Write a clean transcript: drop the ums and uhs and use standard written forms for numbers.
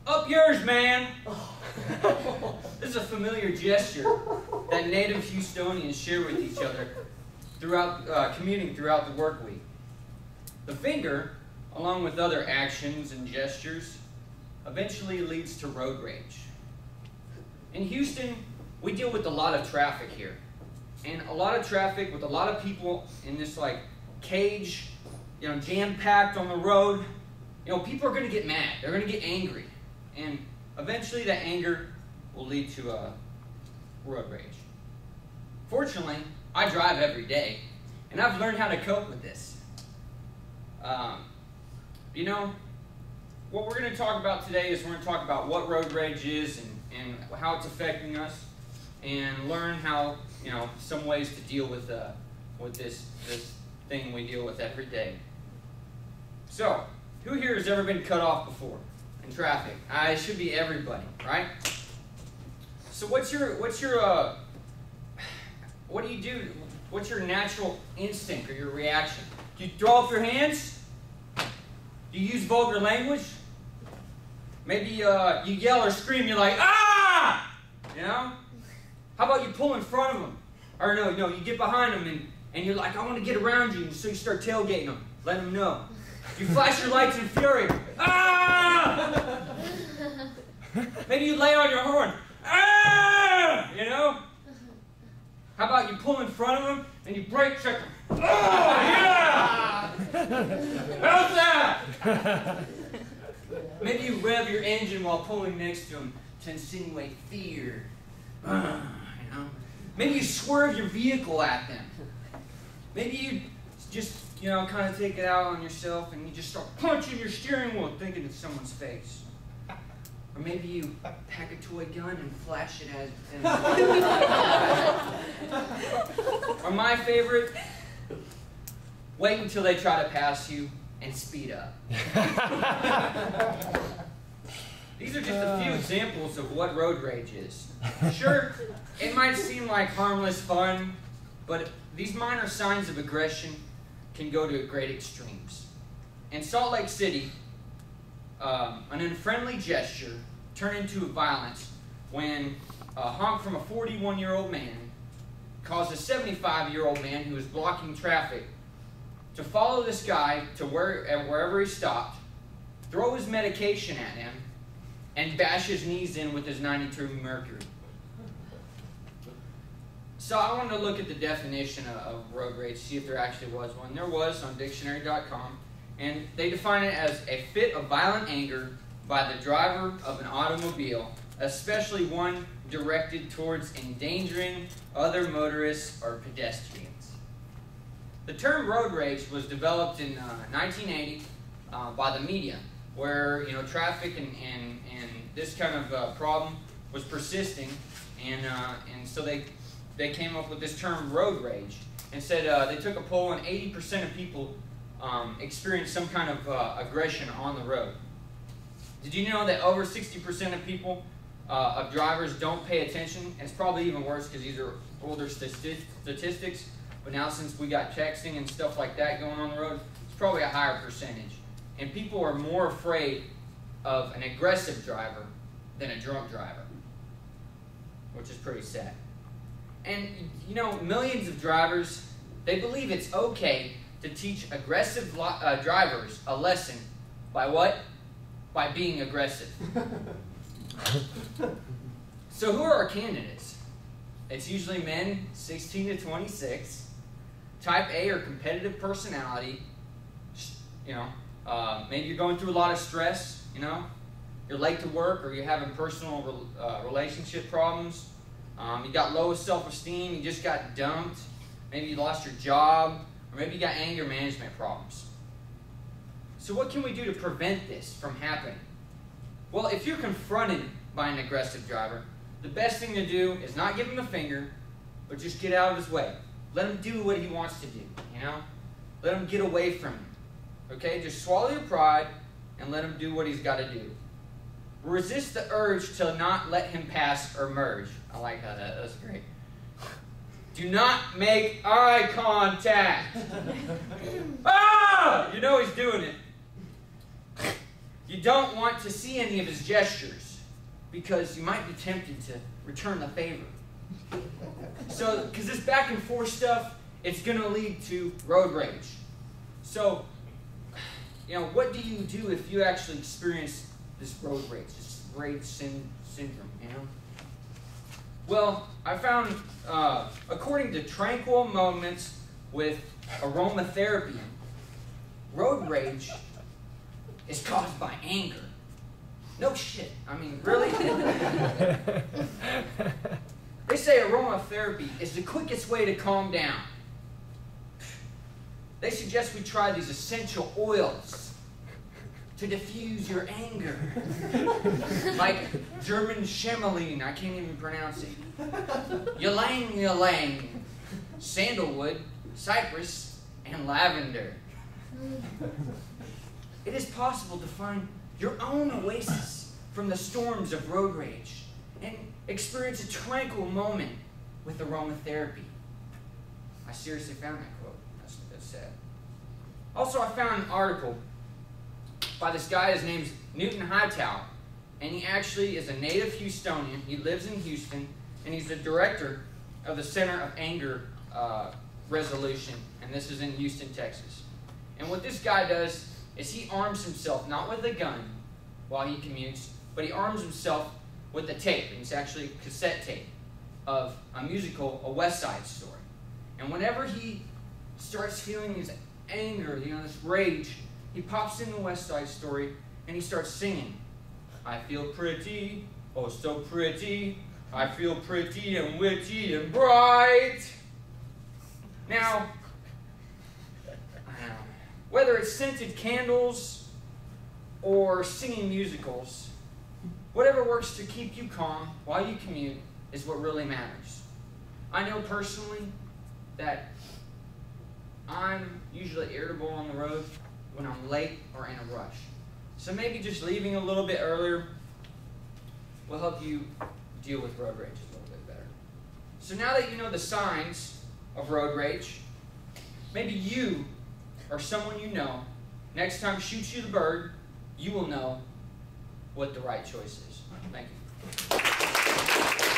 Up yours, man! This is a familiar gesture that native Houstonians share with each other throughout commuting throughout the work week. The finger, along with other actions and gestures, eventually leads to road rage. In Houston, we deal with a lot of traffic here. And a lot of traffic with a lot of people in this like cage, jam-packed on the road. People are going to get mad. They're going to get angry. And eventually that anger will lead to road rage. Fortunately, I drive every day, and I've learned how to cope with this. What we're going to talk about today is we're going to talk about what road rage is and how it's affecting us, and learn how, some ways to deal with this thing we deal with every day. So, who here has ever been cut off before in traffic? It should be everybody, right? So what do you do? What's your natural instinct or your reaction? Do you throw up your hands? Do you use vulgar language? Maybe you yell or scream, you're like, ah! How about you pull in front of them? Or no, you get behind them and you're like, I want to get around you, and so you start tailgating them, let them know. You flash your lights in fury. Ah! Maybe you lay on your horn. Ah! How about you pull in front of them and you brake check them? Oh, yeah! How's that? Maybe you rev your engine while pulling next to them to insinuate fear. Maybe you swerve your vehicle at them. Maybe you just, kind of take it out on yourself and you just start punching your steering wheel thinking it's someone's face. Or maybe you pack a toy gun and flash it as... Or my favorite, wait until they try to pass you and speed up. These are just a few examples of what road rage is. Sure, it might seem like harmless fun, but these minor signs of aggression can go to great extremes. In Salt Lake City, an unfriendly gesture turned into violence when a honk from a 41-year-old man caused a 75-year-old man who was blocking traffic to follow this guy to wherever he stopped, throw his medication at him, and bash his knees in with his 92 Mercury. So I wanted to look at the definition of road rage, see if there actually was one. There was on dictionary.com, and they define it as a fit of violent anger by the driver of an automobile, especially one directed towards endangering other motorists or pedestrians. The term road rage was developed in 1980 by the media, where traffic and this kind of problem was persisting, and so they came up with this term road rage, and said they took a poll and 80% of people experienced some kind of aggression on the road. Did you know that over 60% of people, of drivers, don't pay attention? And it's probably even worse because these are older statistics, but now since we got texting and stuff like that going on the road, it's probably a higher percentage. And people are more afraid of an aggressive driver than a drunk driver, which is pretty sad. And millions of drivers, they believe it's okay to teach aggressive drivers a lesson by what? By being aggressive. So who are our candidates? It's usually men 16 to 26, type A or competitive personality. Maybe you're going through a lot of stress, you're late to work, or you're having personal relationship problems. You got low self-esteem, you just got dumped, maybe you lost your job, or maybe you got anger management problems. So what can we do to prevent this from happening? Well, if you're confronted by an aggressive driver, the best thing to do is not give him the finger, but just get out of his way. Let him do what he wants to do, Let him get away from you. Okay? Just swallow your pride and let him do what he's got to do. Resist the urge to not let him pass or merge. I like how that's great. Do not make eye contact. Ah! You know he's doing it. You don't want to see any of his gestures because you might be tempted to return the favor. So, because this back and forth stuff, it's going to lead to road rage. So, what do you do if you actually experience this road rage, this rage syndrome, Well, I found, according to Tranquil Moments with Aromatherapy, road rage is caused by anger. No shit. I mean, really? They say aromatherapy is the quickest way to calm down. They suggest we try these essential oils to diffuse your anger. Like German Schemmeline, I can't even pronounce it. Ylang ylang, sandalwood, cypress, and lavender. It is possible to find your own oasis from the storms of road rage and experience a tranquil moment with aromatherapy. I seriously found that quote. That's sad. Also, I found an article by this guy. His name's Newton Hightower, and he actually is a native Houstonian. He lives in Houston, and he's the director of the Center of Anger Resolution, and this is in Houston, Texas. And what this guy does is he arms himself, not with a gun while he commutes, but he arms himself with a tape, and it's actually cassette tape of a musical, A West Side Story. And whenever he starts feeling his anger, this rage, he pops in the West Side Story and he starts singing. I feel pretty, oh so pretty, I feel pretty and witty and bright. Now, whether it's scented candles or singing musicals, whatever works to keep you calm while you commute is what really matters. I know personally that I'm usually irritable on the road when I'm late or in a rush. So maybe just leaving a little bit earlier will help you deal with road rage a little bit better. So now that you know the signs of road rage, maybe you or someone you know, next time shoots you the bird, you will know what the right choice is. Thank you.